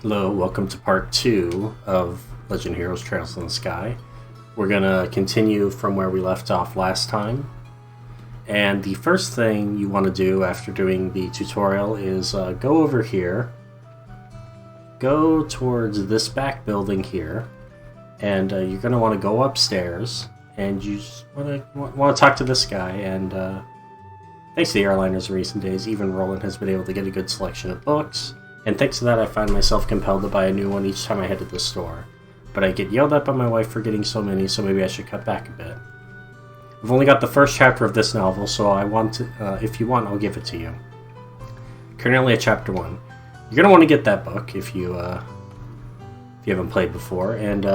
Hello, welcome to part 2 of Legend Heroes Trails in the Sky. We're gonna continue from where we left off last time. And the first thing you want to do after doing the tutorial is go over here, go towards this back building here, and you're gonna want to go upstairs, and you just want to talk to this guy. And thanks to the airliners in recent days, even Roland has been able to get a good selection of books. And thanks to that, I find myself compelled to buy a new one each time I head to the store. But I get yelled at by my wife for getting so many, so maybe I should cut back a bit. I've only got the first chapter of this novel, so I want to, if you want, I'll give it to you. Currently at chapter 1. You're going to want to get that book if you haven't played before. And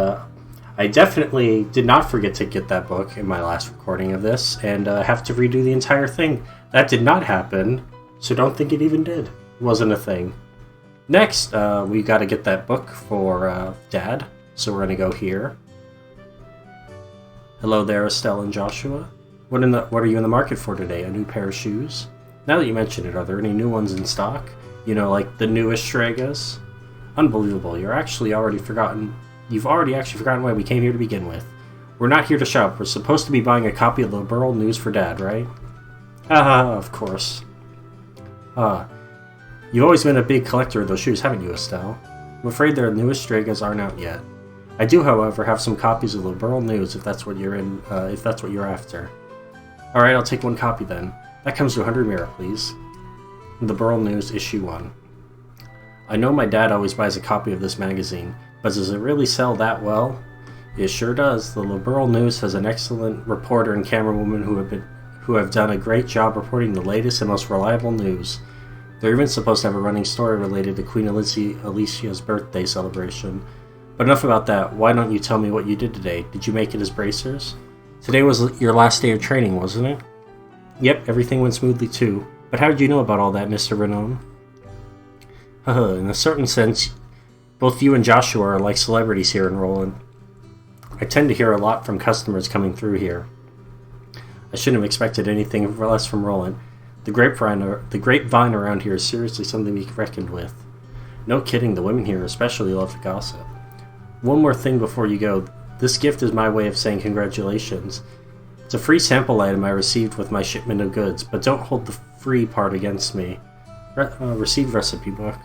I definitely did not forget to get that book in my last recording of this, and have to redo the entire thing. That did not happen, so don't think it even did. It wasn't a thing. Next, we got to get that book for Dad, so we're going to go here. Hello there, Estelle and Joshua. What are you in the market for today? A new pair of shoes? Now that you mention it, are there any new ones in stock? You know, like the newest Stregas? Unbelievable, you've already actually forgotten why we came here to begin with. We're not here to shop, we're supposed to be buying a copy of the Liberal News for Dad, right? Haha, of course. You've always been a big collector of those shoes, haven't you, Estelle? I'm afraid their newest Stregas aren't out yet. I do, however, have some copies of the Liberal News if that's what you're after. Alright, I'll take one copy then. That comes to 100 Mira, please. The Liberal News, issue 1. I know my dad always buys a copy of this magazine, but does it really sell that well? It sure does. The Liberal News has an excellent reporter and camerawoman who have done a great job reporting the latest and most reliable news. They're even supposed to have a running story related to Queen Alicia's birthday celebration. But enough about that. Why don't you tell me what you did today? Did you make it as bracers? Today was your last day of training, wasn't it? Yep, everything went smoothly too. But how did you know about all that, Mr. Renon? In a certain sense, both you and Joshua are like celebrities here in Roland. I tend to hear a lot from customers coming through here. I shouldn't have expected anything less from Roland. The grapevine around here is seriously something to be reckoned with. No kidding, the women here especially love to gossip. One more thing before you go. This gift is my way of saying congratulations. It's a free sample item I received with my shipment of goods, but don't hold the free part against me. Received recipe book.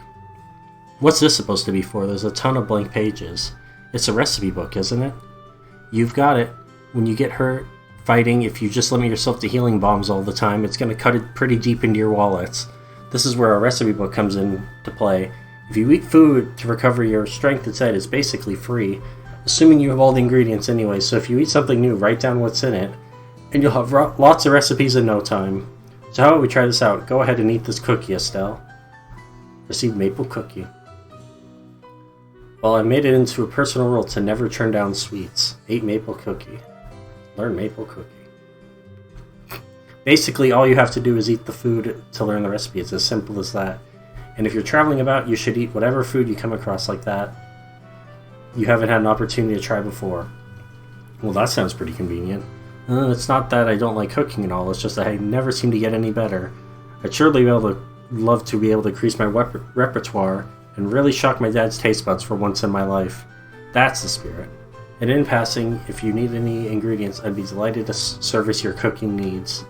What's this supposed to be for? There's a ton of blank pages. It's a recipe book, isn't it? You've got it. When you get hurt fighting, if you just limit yourself to healing bombs all the time, it's going to cut it pretty deep into your wallets. This is where a recipe book comes into play. If you eat food to recover your strength, it's basically free, assuming you have all the ingredients anyway, so if you eat something new, write down what's in it, and you'll have lots of recipes in no time. So how about we try this out? Go ahead and eat this cookie, Estelle. Received maple cookie. Well, I made it into a personal rule to never turn down sweets. Ate maple cookie. Learn maple cookie. Basically, all you have to do is eat the food to learn the recipe. It's as simple as that. And if you're traveling about, you should eat whatever food you come across like that you haven't had an opportunity to try before. Well, that sounds pretty convenient. It's not that I don't like cooking and all, it's just that I never seem to get any better. I'd surely love to be able to increase my repertoire and really shock my dad's taste buds for once in my life. That's the spirit. And in passing, if you need any ingredients, I'd be delighted to service your cooking needs.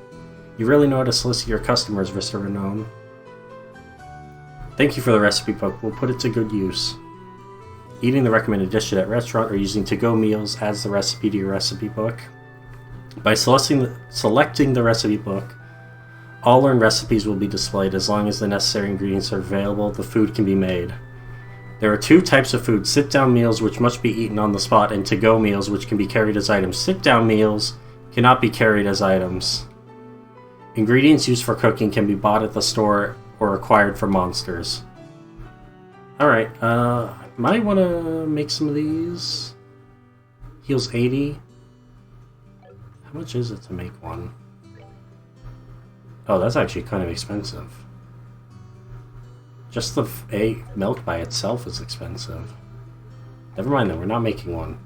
You really know how to solicit your customers, Mr. Renon. Thank you for the recipe book. We'll put it to good use. Eating the recommended dish at that restaurant or using to-go meals adds the recipe to your recipe book. By selecting the recipe book, all learned recipes will be displayed. As long as the necessary ingredients are available, the food can be made. There are 2 types of food: sit-down meals, which must be eaten on the spot, and to-go meals, which can be carried as items. Sit-down meals cannot be carried as items. Ingredients used for cooking can be bought at the store or acquired from monsters. Alright, might want to make some of these. Heals 80. How much is it to make one? Oh, that's actually kind of expensive. Just the milk by itself is expensive. Never mind then, we're not making one.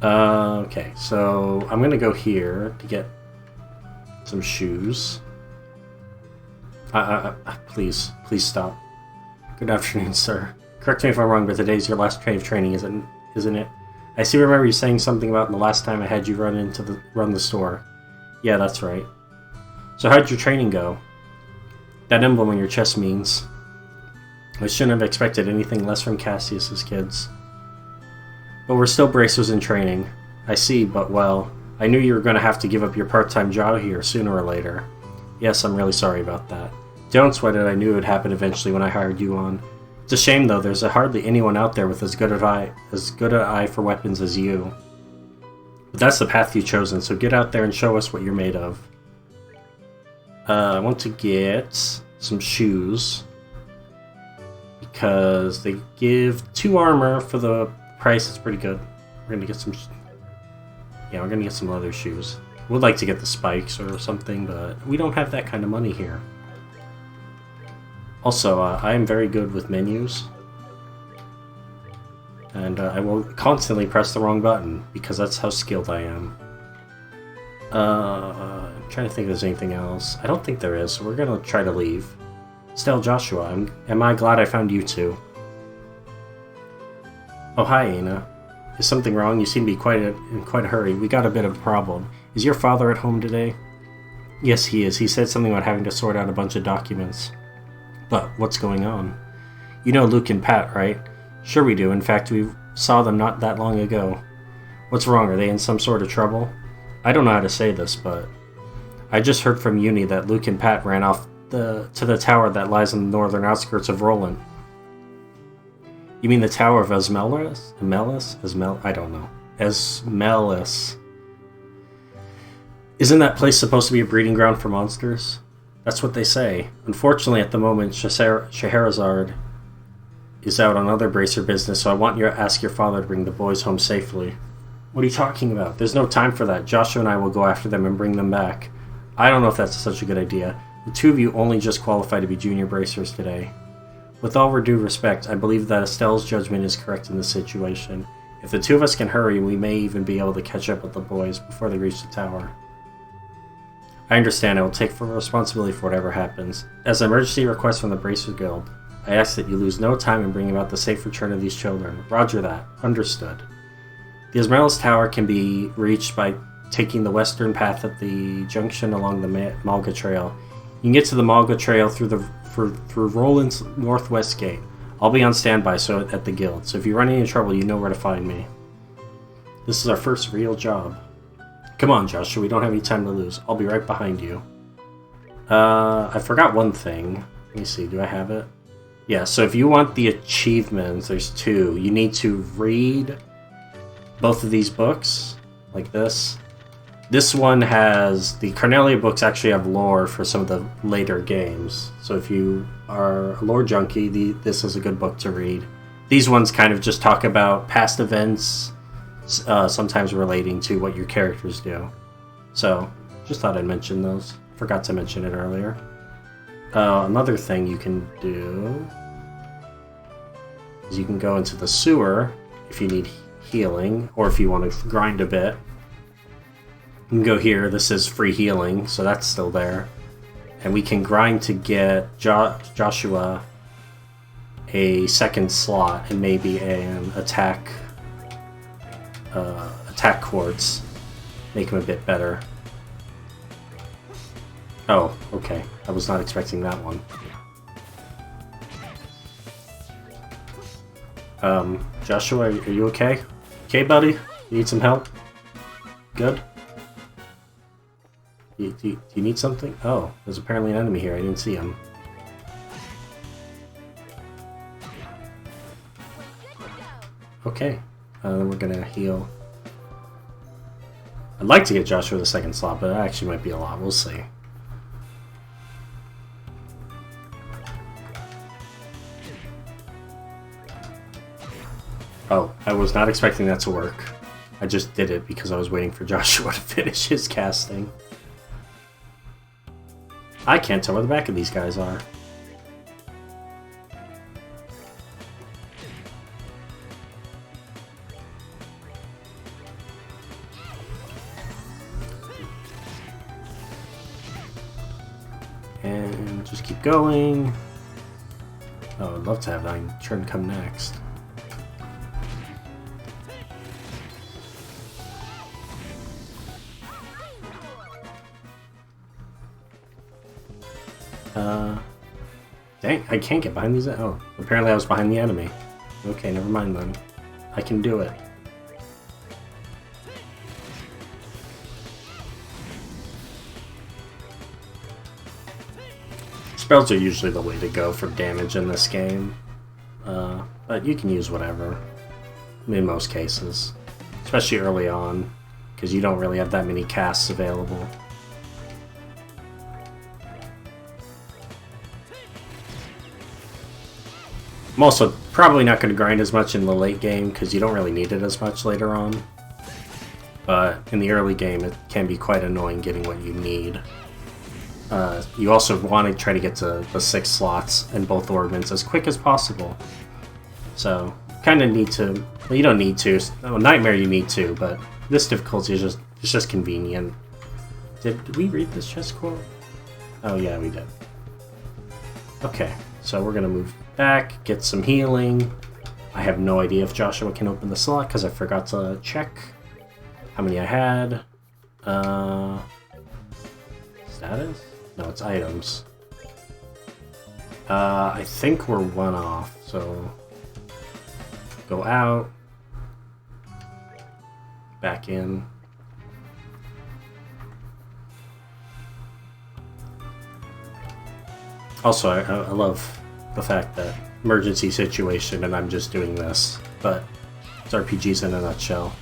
Okay, so I'm gonna go here to get some shoes. Please stop. Good afternoon, sir. Correct me if I'm wrong, but today's your last day of training, isn't it? I see. Remember you saying something about the last time I had you run the store. Yeah, that's right. So how'd your training go? That emblem on your chest means. I shouldn't have expected anything less from Cassius's kids. But we're still bracers in training. I see, but well, I knew you were going to have to give up your part-time job here sooner or later. Yes, I'm really sorry about that. Don't sweat it, I knew it would happen eventually when I hired you on. It's a shame though, there's hardly anyone out there with as good an eye for weapons as you. But that's the path you've chosen, so get out there and show us what you're made of. I want to get some shoes. Because they give 2 armor for the price. It's pretty good. We're gonna get some... Yeah, we're gonna get some leather shoes. Would like to get the spikes or something, but we don't have that kind of money here. Also, I am very good with menus. And I will constantly press the wrong button, because that's how skilled I am. I'm trying to think if there's anything else. I don't think there is, so we're gonna try to leave. Still, Joshua, am I glad I found you two? Oh, hi, Aina. Is something wrong? You seem to be in quite a hurry. We got a bit of a problem. Is your father at home today? Yes, he is. He said something about having to sort out a bunch of documents. But what's going on? You know Luke and Pat, right? Sure we do. In fact, we saw them not that long ago. What's wrong? Are they in some sort of trouble? I don't know how to say this, but I just heard from Uni that Luke and Pat ran off to the tower that lies on the northern outskirts of Roland. You mean the Tower of Esmelis? I don't know. Esmelis. Isn't that place supposed to be a breeding ground for monsters? That's what they say. Unfortunately, at the moment, Scheherazade is out on other bracer business, so I want you to ask your father to bring the boys home safely. What are you talking about? There's no time for that. Joshua and I will go after them and bring them back. I don't know if that's such a good idea. The two of you only just qualified to be junior bracers today. With all due respect, I believe that Estelle's judgment is correct in this situation. If the two of us can hurry, we may even be able to catch up with the boys before they reach the tower. I understand. I will take full responsibility for whatever happens. As an emergency request from the Bracer Guild, I ask that you lose no time in bringing about the safe return of these children. Roger that. Understood. The Esmeralda Tower can be reached by taking the western path at the junction along the Malga Trail. You can get to the Malga Trail through Roland's northwest gate. I'll be on standby at the guild, so if you run into trouble, you know where to find me. This is our first real job. Come on, Joshua, we don't have any time to lose. I'll be right behind you. I forgot one thing. Let me see, do I have it? Yeah, so if you want the achievements, there's 2. You need to read both of these books, like this. This one has, the Cornelia books actually have lore for some of the later games. So if you are a lore junkie, this is a good book to read. These ones kind of just talk about past events, sometimes relating to what your characters do. So, just thought I'd mention those. Forgot to mention it earlier. Another thing you can do is you can go into the sewer if you need healing, or if you want to grind a bit. You can go here. This is free healing, so that's still there. And we can grind to get Joshua a second slot and maybe an attack quartz. Make him a bit better. Oh, okay. I was not expecting that one. Joshua, are you okay? Okay, buddy? You need some help? Good? Do you need something? Oh, there's apparently an enemy here. I didn't see him. Okay. Then we're gonna heal. I'd like to get Joshua the second slot, but that actually might be a lot. We'll see. Oh, I was not expecting that to work. I just did it because I was waiting for Joshua to finish his casting. I can't tell where the back of these guys are. And just keep going. Oh, I'd love to have that turn come next. Dang, I can't get behind these. Oh, apparently I was behind the enemy. Okay, never mind then. I can do it. Spells are usually the way to go for damage in this game. But you can use whatever. In most cases. Especially early on. Because you don't really have that many casts available. I'm also probably not going to grind as much in the late game because you don't really need it as much later on. But in the early game it can be quite annoying getting what you need. You also want to try to get to the 6 slots in both orbits as quick as possible. So, kind of need to... Well, you don't need to. Well, Nightmare you need to, but this difficulty is just convenient. Did we read this chest quote? Oh yeah, we did. Okay, so we're going to move back, get some healing. I have no idea if Joshua can open the slot because I forgot to check how many I had. Status? No, it's items. I think we're 1 off, so go out, back in. Also, I love the fact that emergency situation and I'm just doing this, but it's RPGs in a nutshell.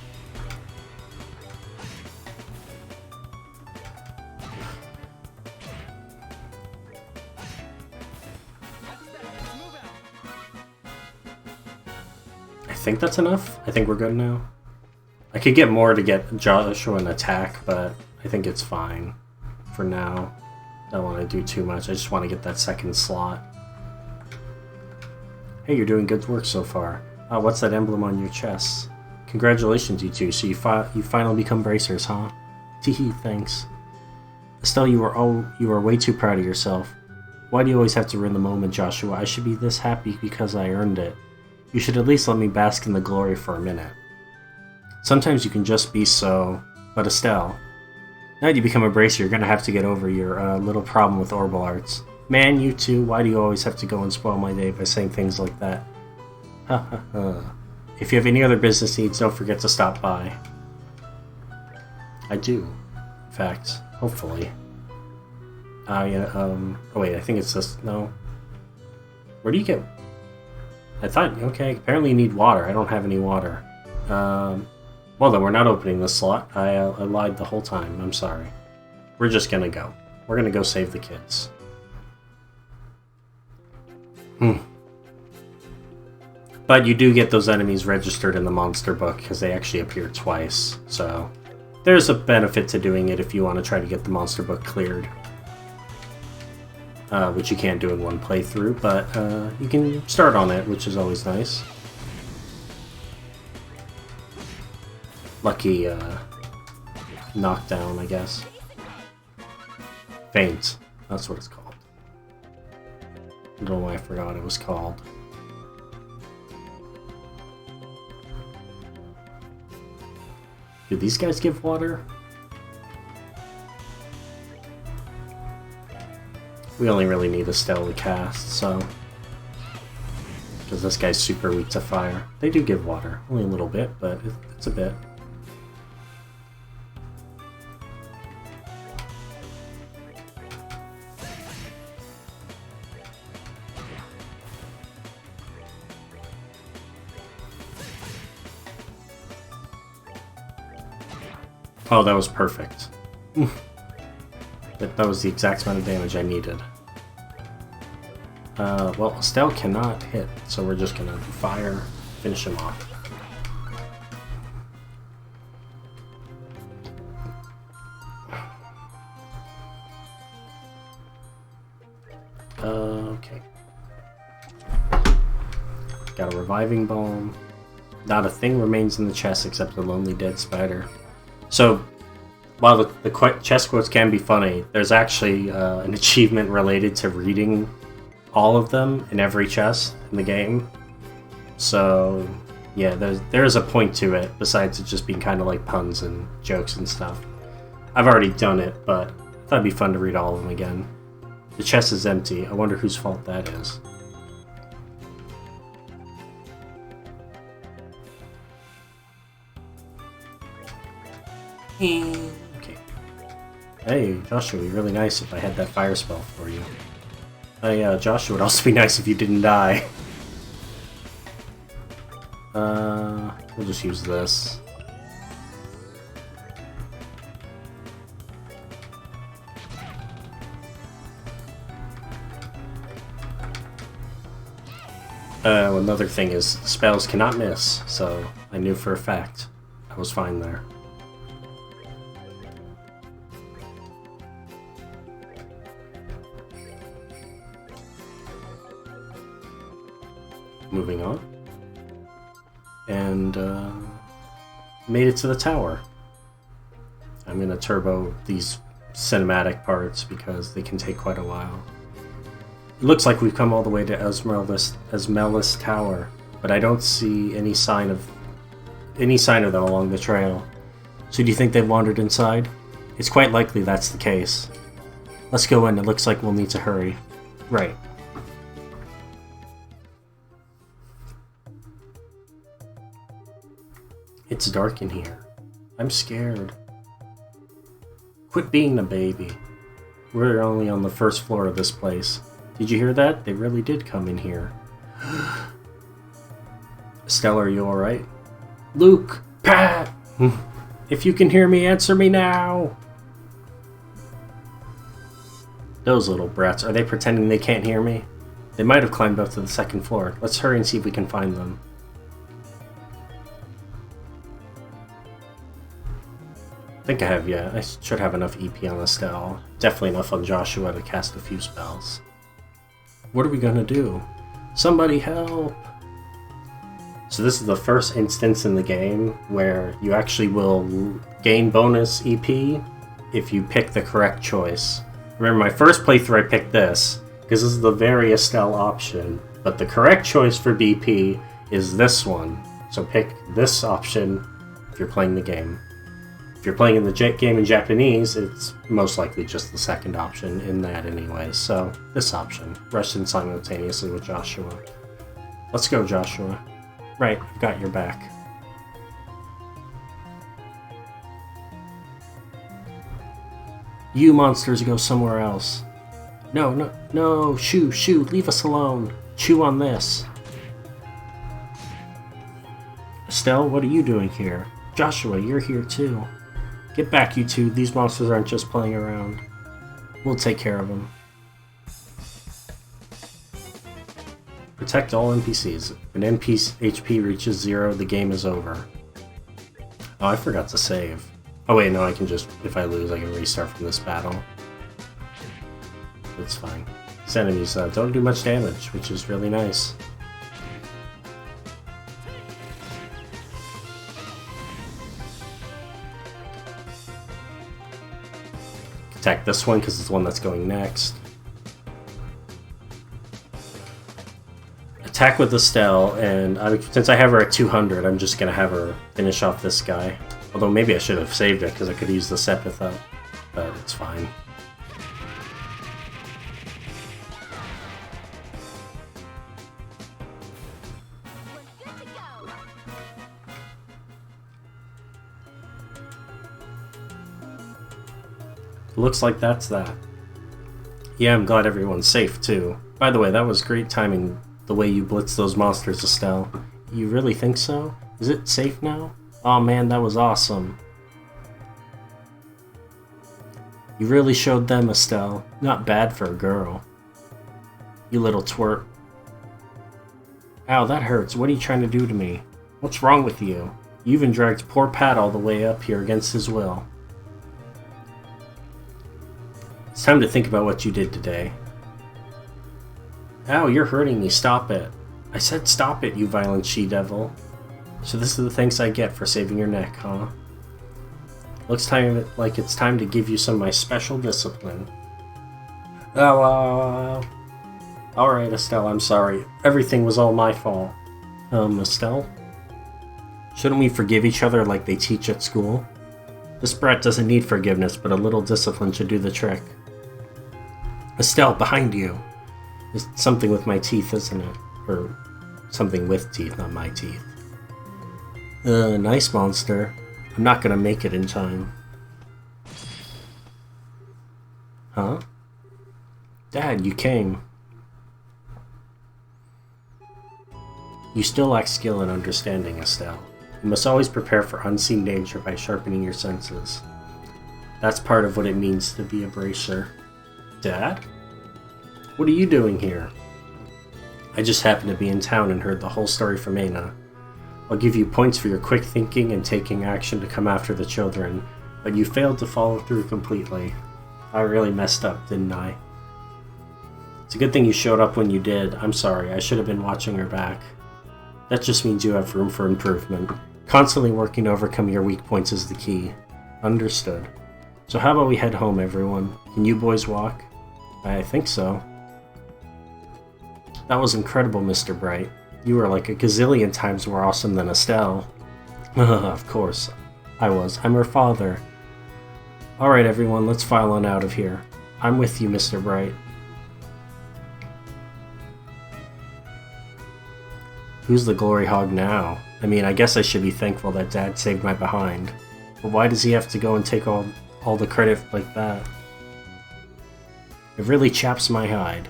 I think that's enough. I think we're good now. I could get more to get Joshua an attack, but I think it's fine for now. I don't want to do too much. I just want to get that second slot. Hey, you're doing good work so far. What's that emblem on your chest? Congratulations, you two. So you finally become bracers, huh? Teehee, thanks. Estelle, you are way too proud of yourself. Why do you always have to ruin the moment, Joshua? I should be this happy because I earned it. You should at least let me bask in the glory for a minute. Sometimes you can just be so... But Estelle, now that you become a bracer, you're gonna have to get over your little problem with orbital arts. Man, you two, why do you always have to go and spoil my day by saying things like that? Ha ha ha. If you have any other business needs, don't forget to stop by. I do. In fact, hopefully. Yeah, oh wait, I think it's this... No. Where do you get... I thought, okay, apparently you need water. I don't have any water. Well then, we're not opening this slot. I lied the whole time. I'm sorry. We're just gonna go. We're gonna go save the kids. But you do get those enemies registered in the monster book because they actually appear twice. So there's a benefit to doing it if you want to try to get the monster book cleared. Which you can't do in one playthrough, but you can start on it, which is always nice. Lucky knockdown, I guess. Feint. That's what it's called. I don't know why I forgot what it was called. Do these guys give water? We only really need Estelle to cast, so... Because this guy's super weak to fire. They do give water. Only a little bit, but it's a bit. Oh, that was perfect. That was the exact amount of damage I needed. Well, Estelle cannot hit, so we're just gonna fire, finish him off. Okay. Got a reviving balm. Not a thing remains in the chest except the lonely dead spider. So, while the chest quotes can be funny, there's actually an achievement related to reading all of them in every chest in the game. So, yeah, there is a point to it, besides it just being kind of like puns and jokes and stuff. I've already done it, but I thought it'd be fun to read all of them again. The chest is empty. I wonder whose fault that is. Okay. Hey, Joshua, it'd be really nice if I had that fire spell for you. Hey, Joshua, it'd also be nice if you didn't die. We'll just use this. Another thing is, spells cannot miss, so I knew for a fact I was fine there. Moving on. And, made it to the tower. I'm gonna turbo these cinematic parts because they can take quite a while. It looks like we've come all the way to Esmelis Tower, but I don't see any sign of them along the trail. So do you think they've wandered inside? It's quite likely that's the case. Let's go in. It looks like we'll need to hurry. Right. It's dark in here. I'm scared. Quit being a baby. We're only on the first floor of this place. Did you hear that? They really did come in here. Estelle, are you alright? Luke! Pat! If you can hear me, answer me now! Those little brats, are they pretending they can't hear me? They might have climbed up to the second floor. Let's hurry and see if we can find them. I think I have, yeah. I should have enough EP on Estelle. Definitely enough on Joshua to cast a few spells. What are we gonna do? Somebody help! So this is the first instance in the game where you actually will gain bonus EP if you pick the correct choice. Remember, my first playthrough I picked this, because this is the very Estelle option, but the correct choice for BP is this one. So pick this option if you're playing the game. If you're playing in the game in Japanese, it's most likely just the second option in that anyway. So this option, rush in simultaneously with Joshua. Let's go, Joshua. Right, I've got your back. You monsters go somewhere else. No, shoo, leave us alone. Chew on this. Estelle, what are you doing here? Joshua, you're here too. Get back, you two. These monsters aren't just playing around. We'll take care of them. Protect all NPCs. When NPC HP reaches 0, the game is over. Oh, I forgot to save. Oh wait, no, I can just, if I lose, I can restart from this battle. It's fine. These enemies don't do much damage, which is really nice. Attack this one because it's the one that's going next. Attack with Estelle, and since I have her at 200, I'm just going to have her finish off this guy. Although maybe I should have saved it because I could use the Sepith up, but it's fine. Looks like that's that. Yeah, I'm glad everyone's safe too. By the way, that was great timing, the way you blitzed those monsters, Estelle. You really think so? Is it safe now? Oh man, that was awesome. You really showed them, Estelle. Not bad for a girl. You little twerp. Ow, that hurts. What are you trying to do to me? What's wrong with you? You even dragged poor Pat all the way up here against his will. It's time to think about what you did today. Ow, you're hurting me. Stop it. I said stop it, you violent she-devil. So this is the thanks I get for saving your neck, huh? Looks like it's time to give you some of my special discipline. Alright, Estelle, I'm sorry. Everything was all my fault. Estelle? Shouldn't we forgive each other like they teach at school? This brat doesn't need forgiveness, but a little discipline should do the trick. Estelle, behind you! It's something with my teeth, isn't it? Or something with teeth, not my teeth. Nice monster. I'm not gonna make it in time. Huh? Dad, you came. You still lack skill and understanding, Estelle. You must always prepare for unseen danger by sharpening your senses. That's part of what it means to be a bracer. Dad? What are you doing here? I just happened to be in town and heard the whole story from Aina. I'll give you points for your quick thinking and taking action to come after the children, but you failed to follow through completely. I really messed up, didn't I? It's a good thing you showed up when you did. I'm sorry, I should have been watching her back. That just means you have room for improvement. Constantly working to overcome your weak points is the key. Understood. So how about we head home, everyone? Can you boys walk? I think so. That was incredible, Mr. Bright. You were like a gazillion times more awesome than Estelle. Of course. I was. I'm her father. Alright, everyone, let's file on out of here. I'm with you, Mr. Bright. Who's the glory hog now? I mean, I guess I should be thankful that Dad saved my behind. But why does he have to go and take all the credit like that? It really chaps my hide.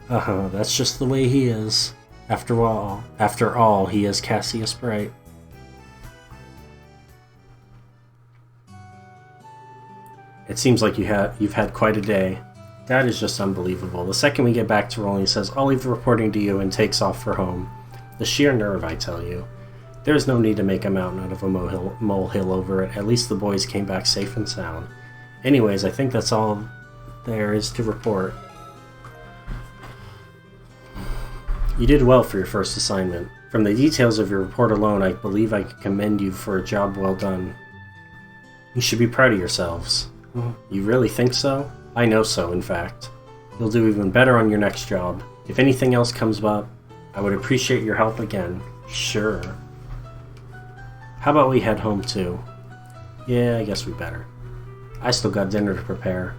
That's just the way he is. After all, he is Cassius Bright. It seems like you've had quite a day. That is just unbelievable. The second we get back to rolling, he says, I'll leave the reporting to you, and takes off for home. The sheer nerve, I tell you. There is no need to make a mountain out of a molehill over it. At least the boys came back safe and sound. Anyways, I think that's all there is to report. You did well for your first assignment. From the details of your report alone, I believe I can commend you for a job well done. You should be proud of yourselves. You really think so? I know so, in fact. You'll do even better on your next job. If anything else comes up, I would appreciate your help again. Sure. How about we head home too? Yeah, I guess we better. I still got dinner to prepare.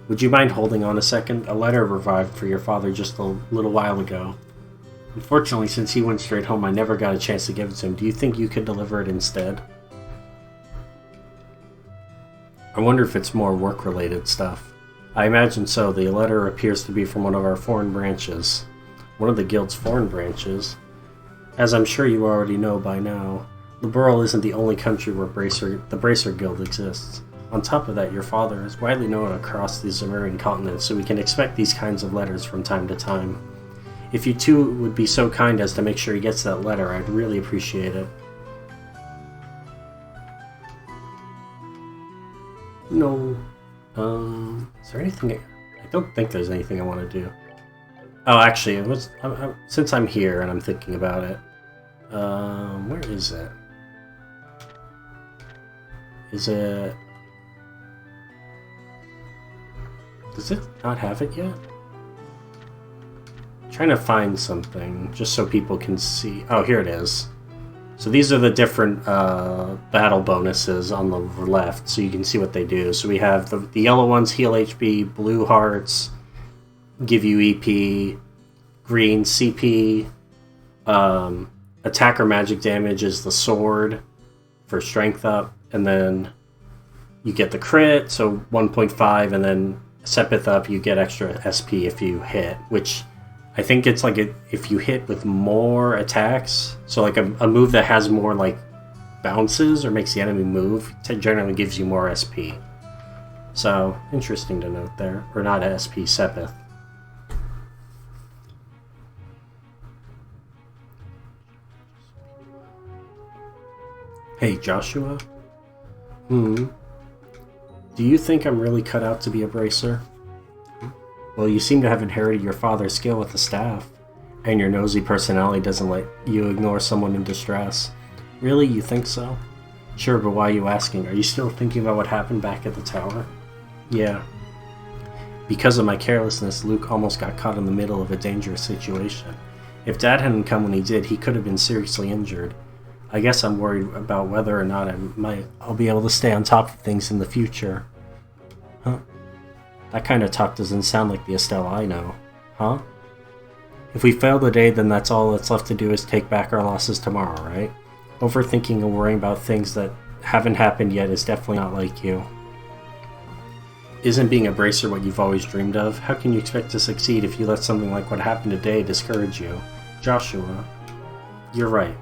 Would you mind holding on a second? A letter arrived for your father just a little while ago. Unfortunately, since he went straight home, I never got a chance to give it to him. Do you think you could deliver it instead? I wonder if it's more work-related stuff. I imagine so. The letter appears to be from one of our foreign branches. One of the guild's foreign branches. As I'm sure you already know by now, the Burl isn't the only country where the Bracer Guild exists. On top of that, your father is widely known across the Zemurian continent, so we can expect these kinds of letters from time to time. If you two would be so kind as to make sure he gets that letter, I'd really appreciate it. No. Is there anything... I don't think there's anything I want to do. Oh, actually, since I'm here and I'm thinking about it... where is it? Is it... Does it not have it yet? I'm trying to find something, just so people can see... Oh, here it is. So these are the different battle bonuses on the left, so you can see what they do. So we have the yellow ones heal HP, blue hearts give you EP, green CP, attack or magic damage is the sword for strength up, and then you get the crit, so 1.5, and then Sepith up, you get extra SP if you hit, which I think it's like if you hit with more attacks, so like a move that has more like bounces or makes the enemy move, generally gives you more SP. So, interesting to note there. Or not SP, Sepith. Hey, Joshua? Do you think I'm really cut out to be a bracer? Well, you seem to have inherited your father's skill with the staff, and your nosy personality doesn't let you ignore someone in distress. Really, you think so? Sure, but why are you asking? Are you still thinking about what happened back at the tower? Yeah. Because of my carelessness, Luke almost got caught in the middle of a dangerous situation. If Dad hadn't come when he did, he could have been seriously injured. I guess I'm worried about whether or not I'll be able to stay on top of things in the future. Huh? That kind of talk doesn't sound like the Estelle I know. Huh? If we fail today, then that's all that's left to do is take back our losses tomorrow, right? Overthinking and worrying about things that haven't happened yet is definitely not like you. Isn't being a bracer what you've always dreamed of? How can you expect to succeed if you let something like what happened today discourage you? Joshua, you're right.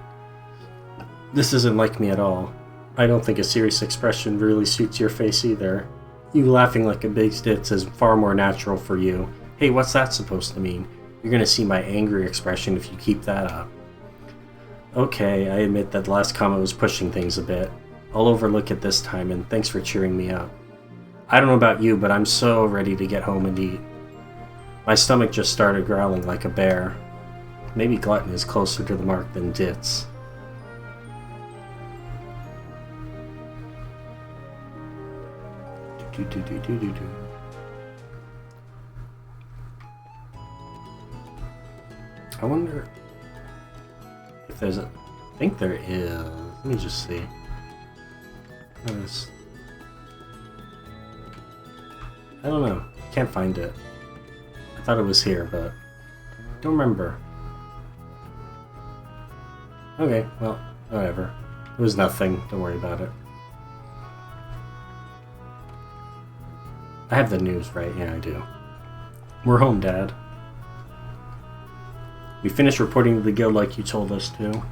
This isn't like me at all. I don't think a serious expression really suits your face either. You laughing like a big ditz is far more natural for you. Hey, what's that supposed to mean? You're gonna see my angry expression if you keep that up. Okay, I admit that the last comment was pushing things a bit. I'll overlook it this time, and thanks for cheering me up. I don't know about you, but I'm so ready to get home and eat. My stomach just started growling like a bear. Maybe glutton is closer to the mark than ditz. I wonder if there's a... I think there is. Let me just see. I don't know. Can't find it. I thought it was here, but don't remember. Okay, well, whatever. It was nothing. Don't worry about it. I have the news, right? Yeah, I do. We're home, Dad. We finished reporting to the guild like you told us to.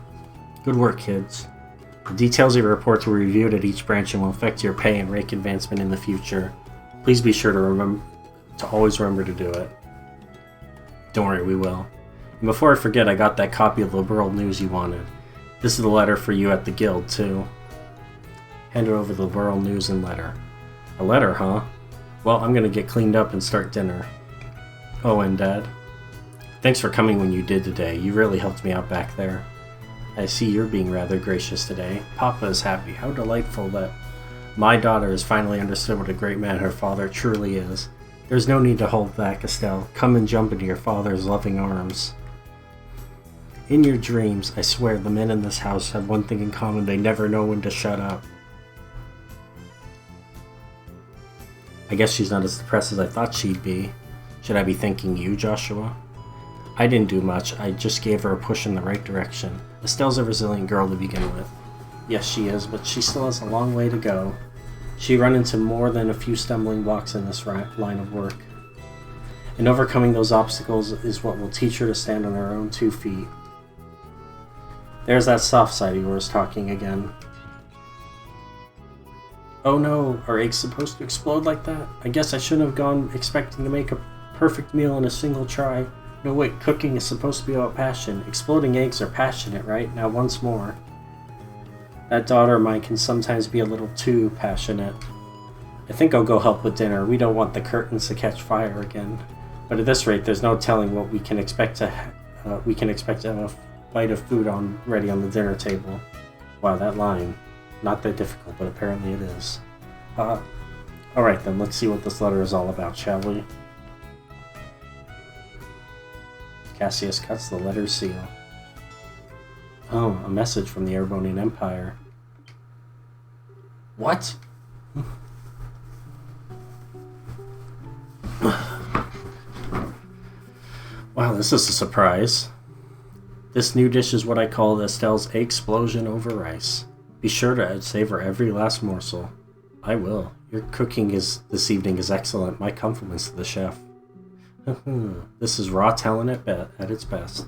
Good work, kids. The details of your reports were reviewed at each branch and will affect your pay and rank advancement in the future. Please be sure to always remember to do it. Don't worry, we will. And before I forget, I got that copy of the World News you wanted. This is the letter for you at the guild, too. Hand it over the World News and letter. A letter, huh? Well, I'm gonna get cleaned up and start dinner. Oh, and Dad? Thanks for coming when you did today. You really helped me out back there. I see you're being rather gracious today. Papa is happy. How delightful that my daughter has finally understood what a great man her father truly is. There's no need to hold back, Estelle. Come and jump into your father's loving arms. In your dreams, I swear the men in this house have one thing in common. They never know when to shut up. I guess she's not as depressed as I thought she'd be. Should I be thanking you, Joshua? I didn't do much. I just gave her a push in the right direction. Estelle's a resilient girl to begin with. Yes, she is, but she still has a long way to go. She run into more than a few stumbling blocks in this line of work. And overcoming those obstacles is what will teach her to stand on her own 2 feet. There's that soft side of yours talking again. Oh no, are eggs supposed to explode like that? I guess I shouldn't have gone expecting to make a perfect meal in a single try. No wait, cooking is supposed to be about passion. Exploding eggs are passionate, right? Now once more. That daughter of mine can sometimes be a little too passionate. I think I'll go help with dinner. We don't want the curtains to catch fire again. But at this rate, there's no telling what we can expect to have a bite of food ready on the dinner table. Wow, that line. Not that difficult, but apparently it is. Alright then, let's see what this letter is all about, shall we? Cassius cuts the letter seal. Oh, a message from the Erebonian Empire. What? Wow, this is a surprise. This new dish is what I call Estelle's Egg-splosion over rice. Be sure to savor every last morsel. I will. Your cooking this evening is excellent. My compliments to the chef. This is raw talent at its best.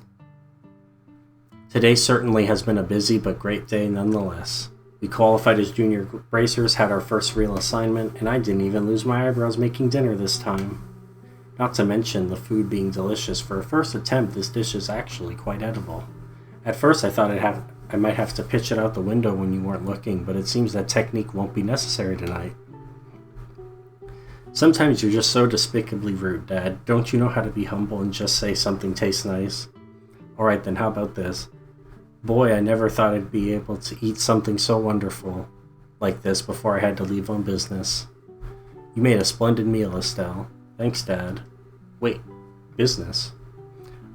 Today certainly has been a busy but great day nonetheless. We qualified as junior bracers, had our first real assignment, and I didn't even lose my eyebrows making dinner this time. Not to mention the food being delicious. For a first attempt, this dish is actually quite edible. At first I thought I might have to pitch it out the window when you weren't looking, but it seems that technique won't be necessary tonight. Sometimes you're just so despicably rude, Dad. Don't you know how to be humble and just say something tastes nice? Alright then, how about this? Boy, I never thought I'd be able to eat something so wonderful like this before I had to leave on business. You made a splendid meal, Estelle. Thanks, Dad. Wait, business?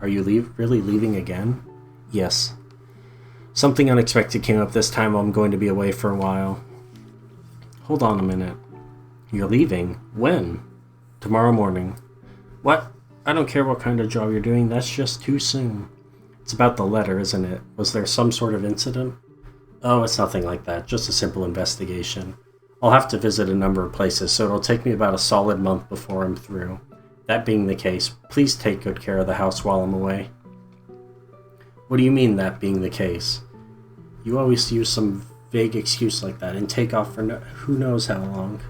Are you really leaving again? Yes. Something unexpected came up this time. I'm going to be away for a while. Hold on a minute. You're leaving? When? Tomorrow morning. What? I don't care what kind of job you're doing. That's just too soon. It's about the letter, isn't it? Was there some sort of incident? Oh, it's nothing like that. Just a simple investigation. I'll have to visit a number of places, so it'll take me about a solid month before I'm through. That being the case, please take good care of the house while I'm away. What do you mean, that being the case? You always use some vague excuse like that and take off for who knows how long.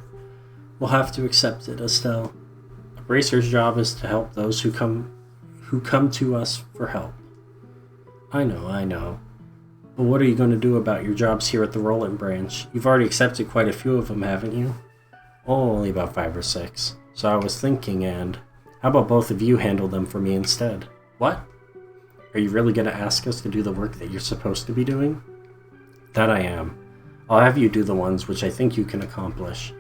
We'll have to accept it, Estelle. A bracer's job is to help those who come to us for help. I know. But what are you going to do about your jobs here at the Roland branch? You've already accepted quite a few of them, haven't you? Oh, only about 5 or 6. So I was thinking, and how about both of you handle them for me instead? What? Are you really going to ask us to do the work that you're supposed to be doing? That I am. I'll have you do the ones which I think you can accomplish.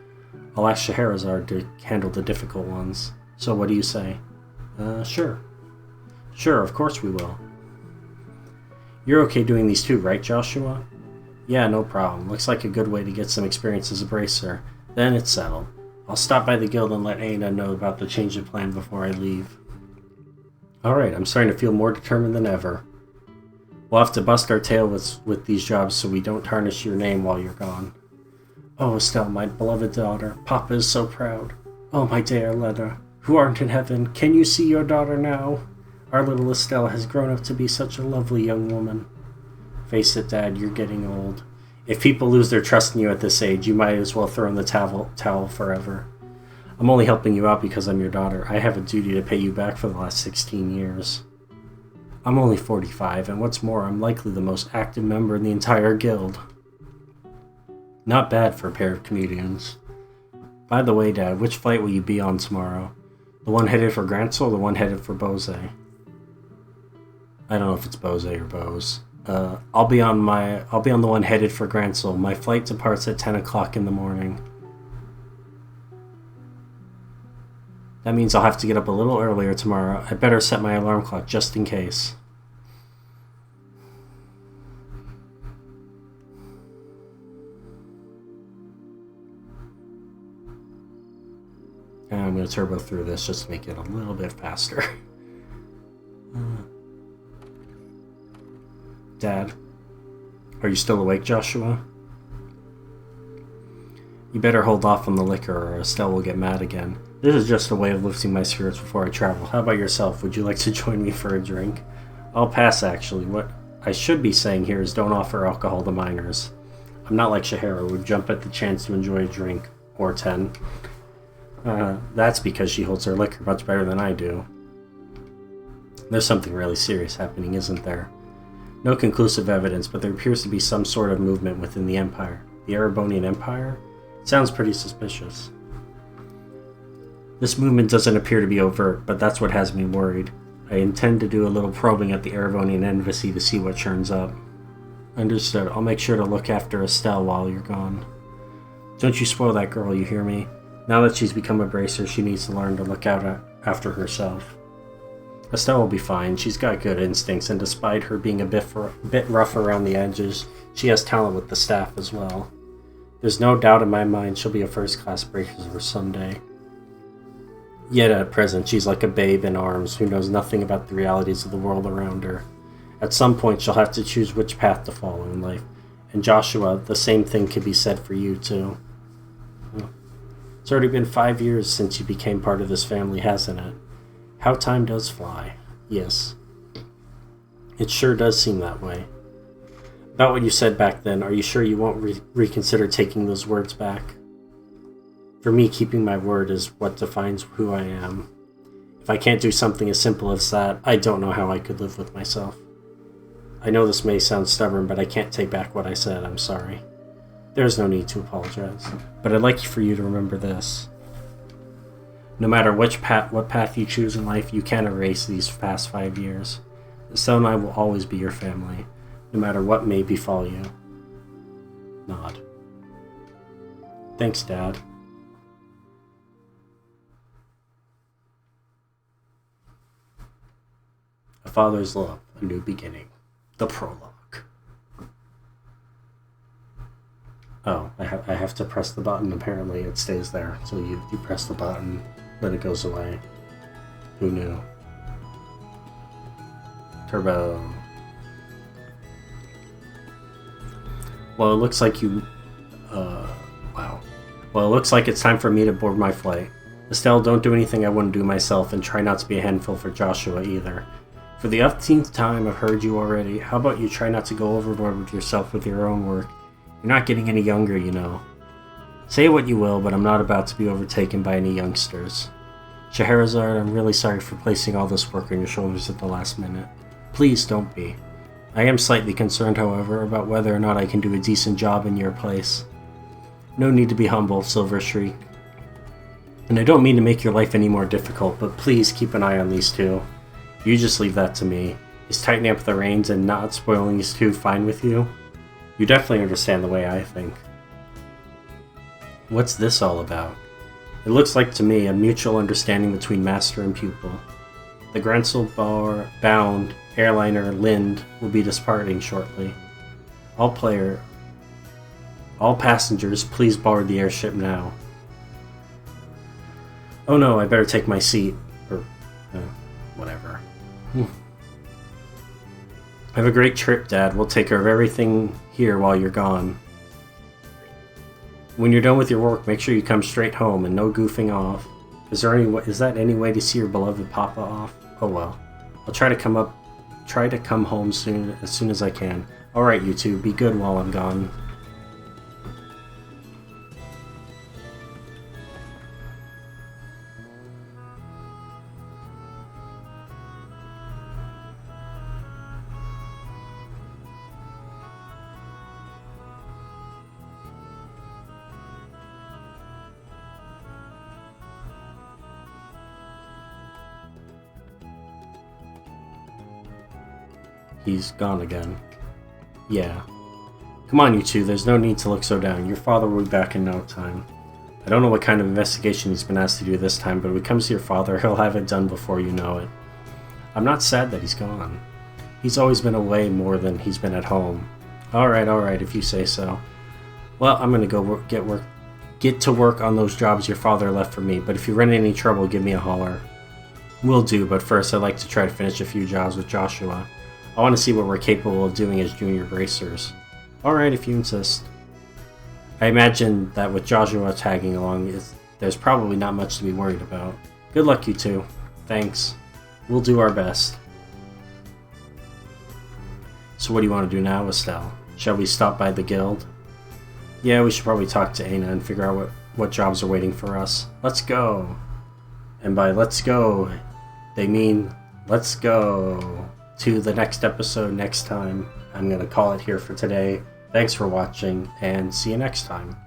I'll ask Scheherazade to handle the difficult ones. So what do you say? Sure. Sure, of course we will. You're okay doing these too, right, Joshua? Yeah, no problem. Looks like a good way to get some experience as a bracer. Then it's settled. I'll stop by the guild and let Aina know about the change of plan before I leave. Alright, I'm starting to feel more determined than ever. We'll have to bust our tail with these jobs so we don't tarnish your name while you're gone. Oh, Estelle, my beloved daughter, Papa is so proud. Oh, my dear Lena, who art in heaven, can you see your daughter now? Our little Estelle has grown up to be such a lovely young woman. Face it, Dad, you're getting old. If people lose their trust in you at this age, you might as well throw in the towel forever. I'm only helping you out because I'm your daughter. I have a duty to pay you back for the last 16 years. I'm only 45, and what's more, I'm likely the most active member in the entire guild. Not bad for a pair of comedians. By the way, Dad, which flight will you be on tomorrow? The one headed for Grancel or the one headed for Bose? I don't know if it's Bose or Bose. I'll be on the one headed for Grancel. My flight departs at 10 o'clock in the morning. That means I'll have to get up a little earlier tomorrow. I better set my alarm clock just in case. And I'm going to turbo through this just to make it a little bit faster. Dad, are you still awake, Joshua? You better hold off on the liquor or Estelle will get mad again. This is just a way of lifting my spirits before I travel. How about yourself? Would you like to join me for a drink? I'll pass, actually. What I should be saying here is don't offer alcohol to minors. I'm not like Shahara, who would jump at the chance to enjoy a drink. Or 10. That's because she holds her liquor much better than I do. There's something really serious happening, isn't there? No conclusive evidence, but there appears to be some sort of movement within the Empire. The Erebonian Empire? It sounds pretty suspicious. This movement doesn't appear to be overt, but that's what has me worried. I intend to do a little probing at the Erebonian Embassy to see what churns up. Understood. I'll make sure to look after Estelle while you're gone. Don't you spoil that girl, you hear me? Now that she's become a bracer, she needs to learn to look out after herself. Estelle will be fine. She's got good instincts, and despite her being a bit rough around the edges, she has talent with the staff as well. There's no doubt in my mind she'll be a first-class bracer someday. Yet at present, she's like a babe in arms who knows nothing about the realities of the world around her. At some point, she'll have to choose which path to follow in life. And Joshua, the same thing could be said for you, too. It's already been 5 years since you became part of this family, hasn't it? How time does fly. Yes. It sure does seem that way. About what you said back then, are you sure you won't reconsider taking those words back? For me, keeping my word is what defines who I am. If I can't do something as simple as that, I don't know how I could live with myself. I know this may sound stubborn, but I can't take back what I said. I'm sorry. There's no need to apologize. But I'd like for you to remember this. No matter what path you choose in life, you can't erase these past 5 years. Estelle and I will always be your family, no matter what may befall you. Nod. Thanks, Dad. father's love, a new beginning. The prologue. Oh, I have to press the button. Apparently it stays there. So you press the button, then it goes away. Who knew? Turbo. Well, it looks like you... wow. Well, it looks like it's time for me to board my flight. Estelle, don't do anything I wouldn't do myself, and try not to be a handful for Joshua either. For the 15th time, I've heard you already. How about you try not to go overboard with yourself with your own work? You're not getting any younger, you know. Say what you will, but I'm not about to be overtaken by any youngsters. Scheherazade, I'm really sorry for placing all this work on your shoulders at the last minute. Please don't be. I am slightly concerned, however, about whether or not I can do a decent job in your place. No need to be humble, Silver Shriek. And I don't mean to make your life any more difficult, but please keep an eye on these two. You just leave that to me. Is tightening up the reins and not spoiling these two fine with you? You definitely understand the way I think. What's this all about? It looks like to me a mutual understanding between master and pupil. The Grenzel-bound airliner Lind will be departing shortly. All passengers, please board the airship now. Oh no, I better take my seat. Or, whatever. Have a great trip, Dad. We'll take care of everything here while you're gone. When you're done with your work, make sure you come straight home and no goofing off. Is that any way to see your beloved Papa off? Oh well. I'll try to come home as soon as I can. Alright, you two, be good while I'm gone. He's gone again. Yeah. Come on, you two, there's no need to look so down. Your father will be back in no time. I don't know what kind of investigation he's been asked to do this time, but when it comes to your father, he'll have it done before you know it. I'm not sad that he's gone. He's always been away more than he's been at home. Alright, if you say so. Well, I'm gonna go get to work on those jobs your father left for me, but if you run into any trouble, give me a holler. Will do, but first I'd like to try to finish a few jobs with Joshua. I want to see what we're capable of doing as junior bracers. Alright, if you insist. I imagine that with Joshua tagging along, there's probably not much to be worried about. Good luck, you two. Thanks. We'll do our best. So what do you want to do now, Estelle? Shall we stop by the guild? Yeah, we should probably talk to Aina and figure out what jobs are waiting for us. Let's go! And by let's go, they mean let's go to the next episode next time. I'm going to call it here for today. Thanks for watching, and see you next time.